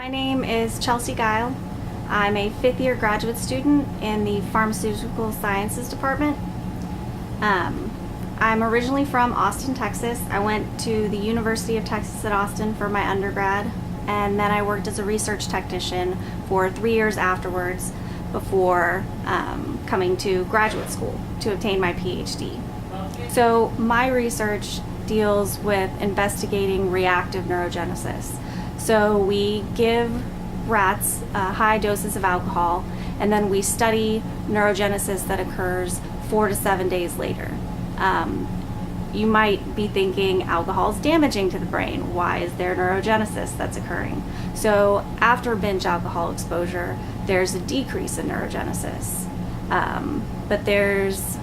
My name is Chelsea Guile. I'm a fifth-year graduate student in the Pharmaceutical Sciences Department. I'm originally from Austin, Texas. I went to the University of Texas at Austin for my undergrad, and then I worked as a research technician for 3 years afterwards before coming to graduate school to obtain my PhD. So my research deals with investigating reactive neurogenesis. So we give rats high doses of alcohol, and then we study neurogenesis that occurs 4 to 7 days later. You might be thinking alcohol is damaging to the brain. Why is there neurogenesis that's occurring? So after binge alcohol exposure, there's a decrease in neurogenesis. But there's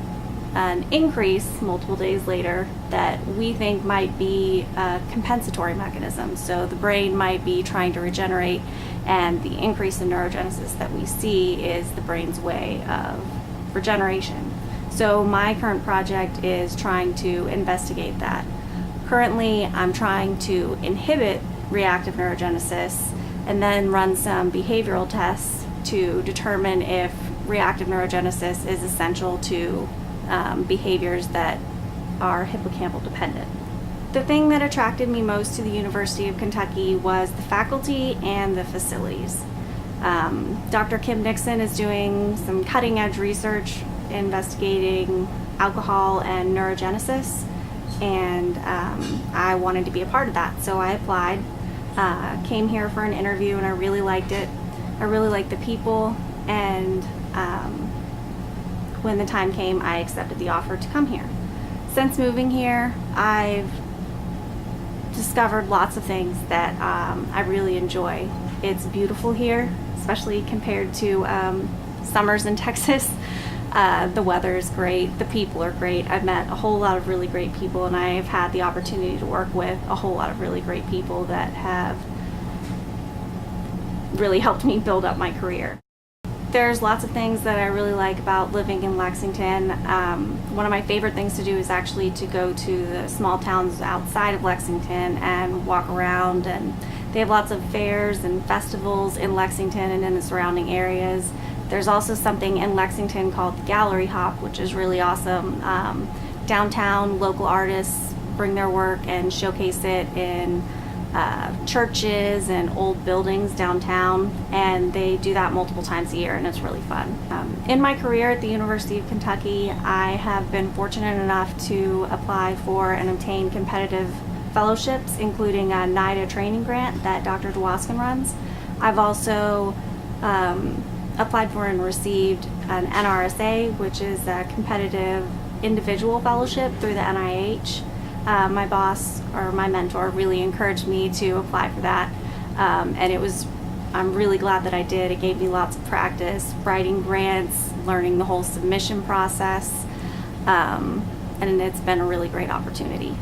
an increase multiple days later that we think might be a compensatory mechanism. So the brain might be trying to regenerate, and the increase in neurogenesis that we see is the brain's way of regeneration. So my current project is trying to investigate that. Currently, I'm trying to inhibit reactive neurogenesis and then run some behavioral tests to determine if reactive neurogenesis is essential to behaviors that are hippocampal dependent. The thing that attracted me most to the University of Kentucky was the faculty and the facilities. Dr. Kim Nixon is doing some cutting-edge research investigating alcohol and neurogenesis, and I wanted to be a part of that, so I applied, came here for an interview, and I really liked it. I really liked the people, and when the time came, I accepted the offer to come here. Since moving here, I've discovered lots of things that I really enjoy. It's beautiful here, especially compared to summers in Texas. The weather is great, the people are great. I've met a whole lot of really great people, and I've had the opportunity to work with a whole lot of really great people that have really helped me build up my career. There's lots of things that I really like about living in Lexington. One of my favorite things to do is actually to go to the small towns outside of Lexington and walk around, and they have lots of fairs and festivals in Lexington and in the surrounding areas. There's also something in Lexington called the Gallery Hop, which is really awesome. Downtown, local artists bring their work and showcase it in churches and old buildings downtown, and they do that multiple times a year, and it's really fun. In my career at the University of Kentucky, I have been fortunate enough to apply for and obtain competitive fellowships, including a NIDA training grant that Dr. Dwoskin runs. I've also applied for and received an NRSA, which is a competitive individual fellowship through the NIH. My boss, or my mentor, really encouraged me to apply for that, and I'm really glad that I did. It gave me lots of practice writing grants, learning the whole submission process, and it's been a really great opportunity.